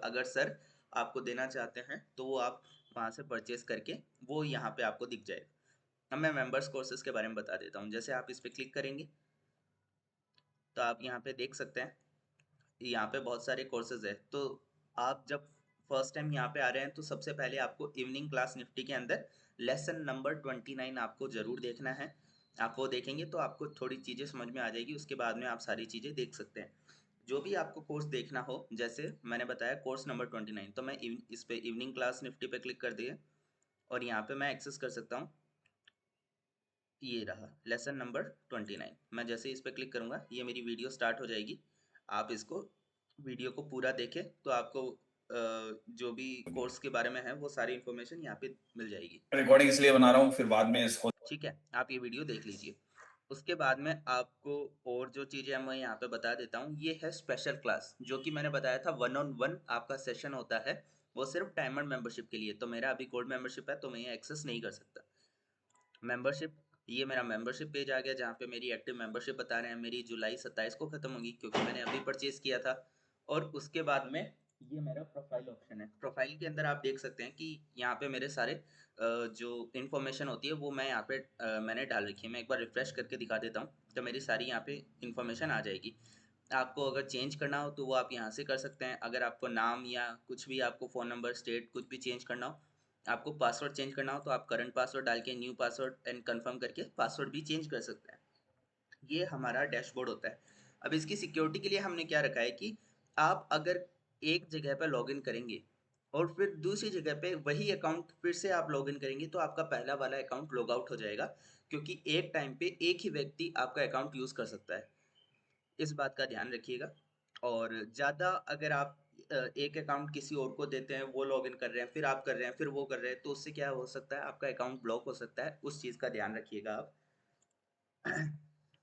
अगर सर आपको देना चाहते हैं तो वो आप वहाँ से परचेज करके वो यहाँ पे आपको दिख जाएगा। अब मैं मेंबर्स कोर्सेज के बारे में बता देता हूँ। जैसे आप इस पर क्लिक करेंगे तो आप यहाँ पे देख सकते हैं, यहाँ पे बहुत सारे कोर्सेज है। तो आप जब फर्स्ट टाइम यहाँ पे आ रहे हैं तो सबसे पहले आपको इवनिंग क्लास निफ्टी के अंदर लेसन नंबर 29 आपको जरूर देखना है। आप वो देखेंगे तो आपको थोड़ी चीज़ें समझ में आ जाएगी, उसके बाद में आप सारी चीज़ें देख सकते हैं। जो भी आपको कोर्स देखना हो, जैसे मैंने बताया कोर्स नंबर 29, तो मैं इस पे इवनिंग क्लास निफ्टी पे क्लिक कर दिए और यहाँ पे मैं एक्सेस कर सकता हूँ। ये रहा लेसन नंबर 29। मैं जैसे इस पे क्लिक करूँगा ये मेरी वीडियो स्टार्ट हो जाएगी। आप इसको वीडियो को पूरा देखें तो आपको जो भी कोर्स के बारे में है वो सारी इन्फॉर्मेशन यहाँ पे मिल जाएगी। रिकॉर्डिंग इसलिए बना रहा हूँ, फिर बाद में इसको ठीक है, आप ये वीडियो देख लीजिए। उसके बाद में आपको और जो चीज़ें मैं यहाँ पे बता देता हूँ, ये है स्पेशल क्लास, जो कि मैंने बताया था 1-on-1 आपका सेशन होता है, वो सिर्फ डायमंड मेंबरशिप के लिए। तो मेरा अभी गोल्ड मेंबरशिप है तो मैं ये एक्सेस नहीं कर सकता। मेंबरशिप, ये मेरा मेंबरशिप पेज आ गया जहाँ पे मेरी एक्टिव मेंबरशिप बता रहे हैं। मेरी जुलाई 27 को ख़त्म होगी क्योंकि मैंने अभी परचेज किया था। और उसके बाद में ये मेरा प्रोफाइल ऑप्शन है। प्रोफाइल के अंदर आप देख सकते हैं कि यहाँ पे मेरे सारे जो इन्फॉर्मेशन होती है वो मैं यहाँ पे मैंने डाल रखी है। मैं एक बार रिफ्रेश करके दिखा देता हूँ तो मेरी सारी यहाँ पे इन्फॉर्मेशन आ जाएगी। आपको अगर चेंज करना हो तो वो आप यहाँ से कर सकते हैं। अगर आपको नाम या कुछ भी, आपको फ़ोन नंबर, स्टेट कुछ भी चेंज करना हो, आपको पासवर्ड चेंज करना हो तो आप करंट पासवर्ड डाल के न्यू पासवर्ड एंड कंफर्म करके पासवर्ड भी चेंज कर सकते हैं। ये हमारा डैशबोर्ड होता है। अब इसकी सिक्योरिटी के लिए हमने क्या रखा है कि आप अगर एक जगह पर लॉगिन करेंगे और फिर दूसरी जगह पे वही अकाउंट फिर से आप लॉगिन करेंगे तो आपका पहला वाला अकाउंट लॉग आउट हो जाएगा, क्योंकि एक टाइम पे एक ही व्यक्ति आपका अकाउंट यूज़ कर सकता है। इस बात का ध्यान रखिएगा। और ज़्यादा अगर आप एक अकाउंट किसी और को देते हैं, वो लॉगिन कर रहे हैं, फिर आप कर रहे हैं, फिर वो कर रहे हैं, तो उससे क्या हो सकता है, आपका अकाउंट ब्लॉक हो सकता है। उस चीज़ का ध्यान रखिएगा आप।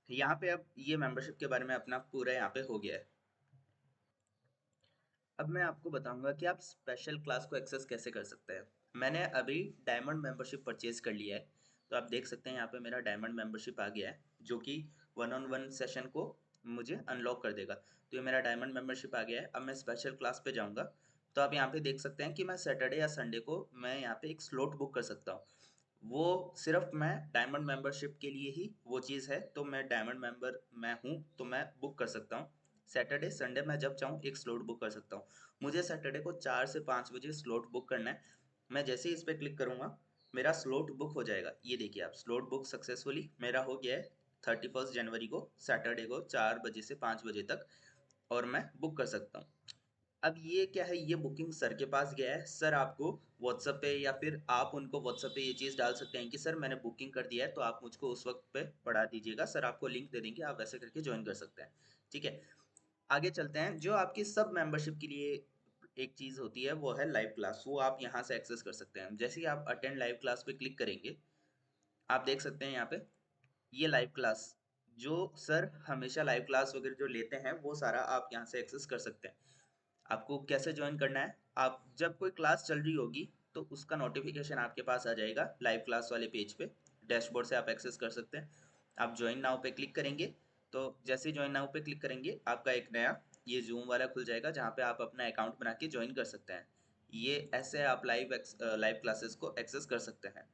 यहाँ पे अब ये मेंबरशिप के बारे में अपना पूरा यहाँ पे हो गया है। अब मैं आपको बताऊंगा कि आप स्पेशल क्लास को एक्सेस कैसे कर सकते हैं। मैंने अभी डायमंड मेंबरशिप परचेज कर लिया है, तो आप देख सकते हैं यहाँ पे मेरा डायमंड मेंबरशिप आ गया है, जो कि 1-on-1 सेशन को मुझे अनलॉक कर देगा। तो ये मेरा डायमंड मेंबरशिप आ गया है। अब मैं स्पेशल क्लास पे जाऊँगा तो आप यहाँ पे देख सकते हैं कि मैं सैटरडे या संडे को मैं यहाँ पे एक स्लॉट बुक कर सकता हूँ। वो सिर्फ मैं डायमंड मेंबरशिप के लिए ही वो चीज़ है। तो मैं डायमंड मेंबर मैं हूँ तो मैं बुक कर सकता हूँ। सैटरडे संडे मैं जब चाहूँ एक स्लॉट बुक कर सकता हूँ। मुझे सैटरडे को 4 से 5 बजे स्लॉट बुक करना है। मैं जैसे ही इस पर क्लिक करूँगा मेरा स्लॉट बुक हो जाएगा। ये देखिए आप, स्लॉट बुक सक्सेसफुली मेरा हो गया है 31 जनवरी को, सैटरडे को 4 बजे से 5 बजे तक, और मैं बुक कर सकता हूँ। अब ये क्या है, ये बुकिंग सर के पास गया है। सर आपको व्हाट्सएप पे या फिर आप उनको व्हाट्सएप पे ये चीज़ डाल सकते हैं कि सर मैंने बुकिंग कर दिया है, तो आप मुझको उस वक्त पे पढ़ा दीजिएगा, सर आपको लिंक दे देंगे, आप वैसे करके ज्वाइन कर सकते हैं। ठीक है, आगे चलते हैं। जो आपकी सब मेंबरशिप के लिए एक चीज़ होती है वो है लाइव क्लास, वो आप यहाँ से एक्सेस कर सकते हैं। जैसे ही आप अटेंड लाइव क्लास पे क्लिक करेंगे, आप देख सकते हैं यहाँ पे ये लाइव क्लास, जो सर हमेशा लाइव क्लास वगैरह जो लेते हैं वो सारा आप यहाँ से एक्सेस कर सकते हैं। आपको कैसे ज्वाइन करना है, आप जब कोई क्लास चल रही होगी तो उसका नोटिफिकेशन आपके पास आ जाएगा लाइव क्लास वाले पेज पे, डैशबोर्ड से आप एक्सेस कर सकते हैं। आप ज्वाइन नाउ पे क्लिक करेंगे, तो जैसे ज्वाइन नाउ पे क्लिक करेंगे आपका एक नया ये जूम वाला खुल जाएगा, जहाँ पे आप अपना अकाउंट बना के ज्वाइन कर सकते हैं। ये ऐसे आप लाइव क्लासेस को एक्सेस कर सकते हैं।